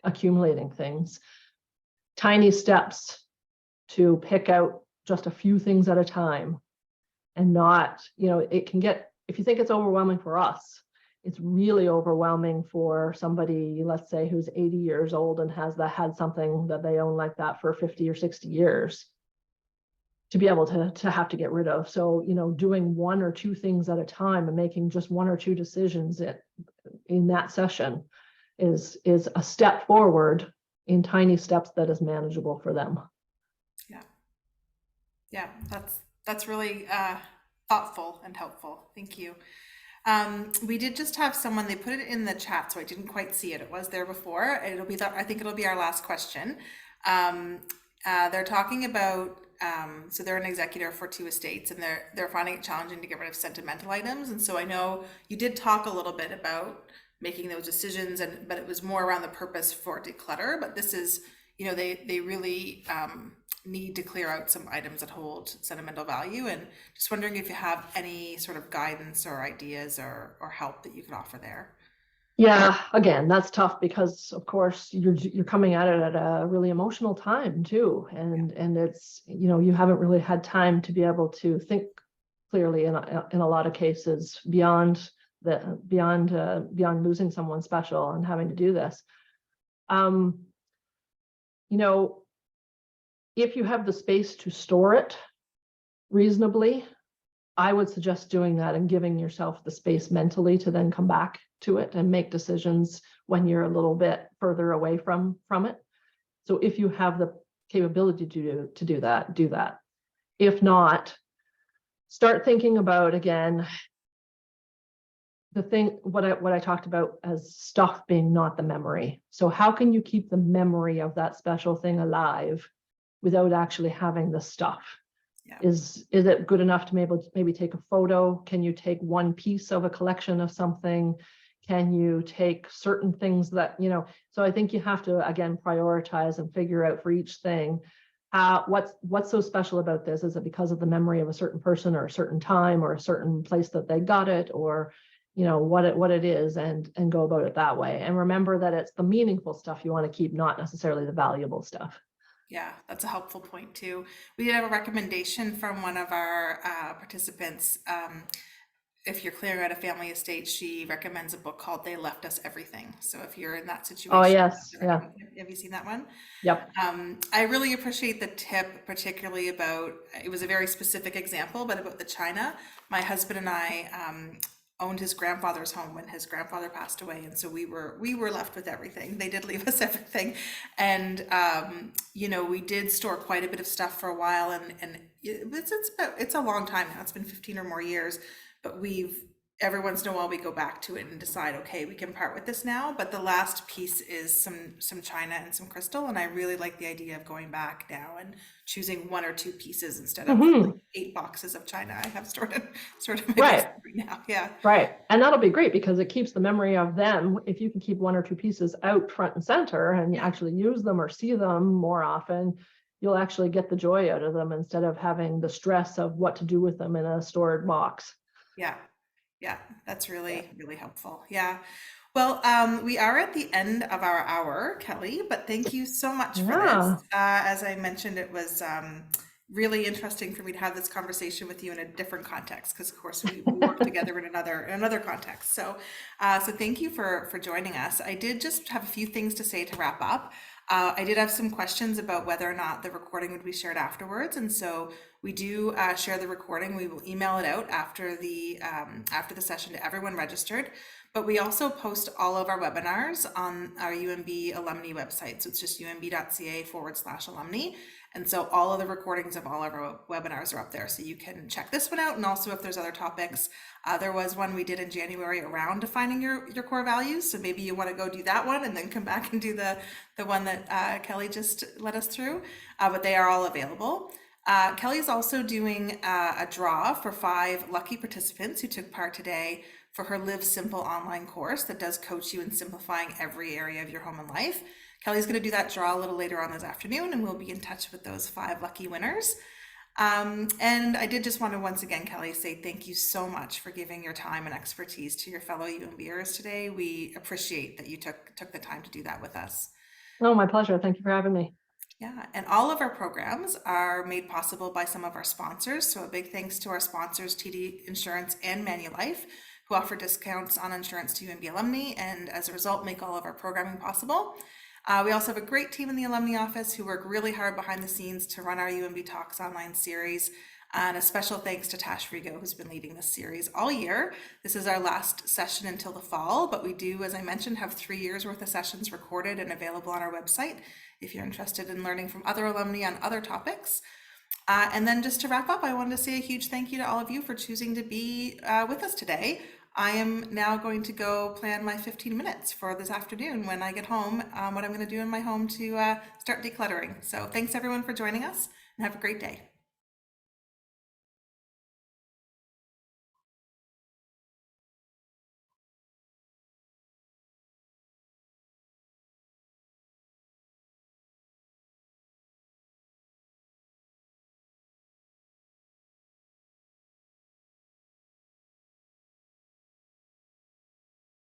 accumulating things. Tiny steps to pick out just a few things at a time, and not, it can get, if you think it's overwhelming for us, it's really overwhelming for somebody, let's say, who's 80 years old and had something that they own like that for 50 or 60 years to be able to have to get rid of. So, doing one or two things at a time and making just one or two decisions in that session is a step forward in tiny steps that is manageable for them. Yeah, that's really thoughtful and helpful. Thank you. We did just have someone, they put it in the chat, so I didn't quite see it. It was there before. I think it'll be our last question. They're talking about, so they're an executor for 2 estates, and they're finding it challenging to get rid of sentimental items. And so I know you did talk a little bit about making those decisions, but it was more around the purpose for declutter. But this is, they really need to clear out some items that hold sentimental value, and just wondering if you have any sort of guidance or ideas or help that you could offer there. Yeah, again, that's tough because of course you're coming at it at a really emotional time too. And it's, you haven't really had time to be able to think clearly in a lot of cases beyond losing someone special and having to do this. Um, you know, if you have the space to store it reasonably, I would suggest doing that and giving yourself the space mentally to then come back to it and make decisions when you're a little bit further away from it. So if you have the capability to do that, do that. If not, start thinking about, again, what I talked about as stuff being not the memory. So how can you keep the memory of that special thing alive without actually having the stuff? Yeah. Is it good enough to maybe take a photo? Can you take one piece of a collection of something? Can you take certain things that, so I think you have to, again, prioritize and figure out for each thing, what's so special about this? Is it because of the memory of a certain person or a certain time or a certain place that they got it, or what it is, and go about it that way. And remember that it's the meaningful stuff you want to keep, not necessarily the valuable stuff. Yeah, that's a helpful point too. We did have a recommendation from one of our participants. If you're clearing out a family estate, she recommends a book called They Left Us Everything. So if you're in that Oh, situation, yes. Yeah. have you seen that one? Yep. I really appreciate the tip, particularly about, it was a very specific example, but about the china. My husband and I owned his grandfather's home when his grandfather passed away, and so we were left with everything. They did leave us everything, and we did store quite a bit of stuff for a while, and it's a long time now. It's been 15 or more years, but every once in a while we go back to it and decide, okay, we can part with this now. But the last piece is some china and some crystal, and I really like the idea of going back now and choosing one or two pieces instead of like 8 boxes of china I have stored in my basement right now. Yeah. Right. And that'll be great because it keeps the memory of them. If you can keep one or two pieces out front and center and you actually use them or see them more often, you'll actually get the joy out of them instead of having the stress of what to do with them in a stored box. Yeah. Yeah, that's really, really helpful. Yeah. Well, we are at the end of our hour, Kelly, but thank you so much for this. As I mentioned, it was really interesting for me to have this conversation with you in a different context, because of course we work together in another context. So, so thank you for joining us. I did just have a few things to say to wrap up. I did have some questions about whether or not the recording would be shared afterwards, and so we do share the recording. We will email it out after the session to everyone registered. But we also post all of our webinars on our UNB alumni website. So it's just unb.ca/alumni. And so all of the recordings of all of our webinars are up there. So you can check this one out. And also if there's other topics, there was one we did in January around defining your core values. So maybe you want to go do that one and then come back and do the one that Kelly just led us through. But they are all available. Kelly's also doing a draw for 5 lucky participants who took part today for her Live Simple online course that does coach you in simplifying every area of your home and life. Kelly's going to do that draw a little later on this afternoon, and we'll be in touch with those 5 lucky winners. And I did just want to once again, Kelly, say thank you so much for giving your time and expertise to your fellow UNBers today. We appreciate that you took the time to do that with us. Oh, my pleasure. Thank you for having me. Yeah, and all of our programs are made possible by some of our sponsors. So a big thanks to our sponsors, TD Insurance and Manulife, who offer discounts on insurance to UNB alumni, and as a result make all of our programming possible. We also have a great team in the alumni office who work really hard behind the scenes to run our UNB Talks online series. And a special thanks to Tash Rigo, who's been leading this series all year. This is our last session until the fall, but we do, as I mentioned, have 3 years worth of sessions recorded and available on our website if you're interested in learning from other alumni on other topics. And then just to wrap up, I wanted to say a huge thank you to all of you for choosing to be with us today. I am now going to go plan my 15 minutes for this afternoon when I get home, what I'm going to do in my home to start decluttering. So thanks everyone for joining us, and have a great day.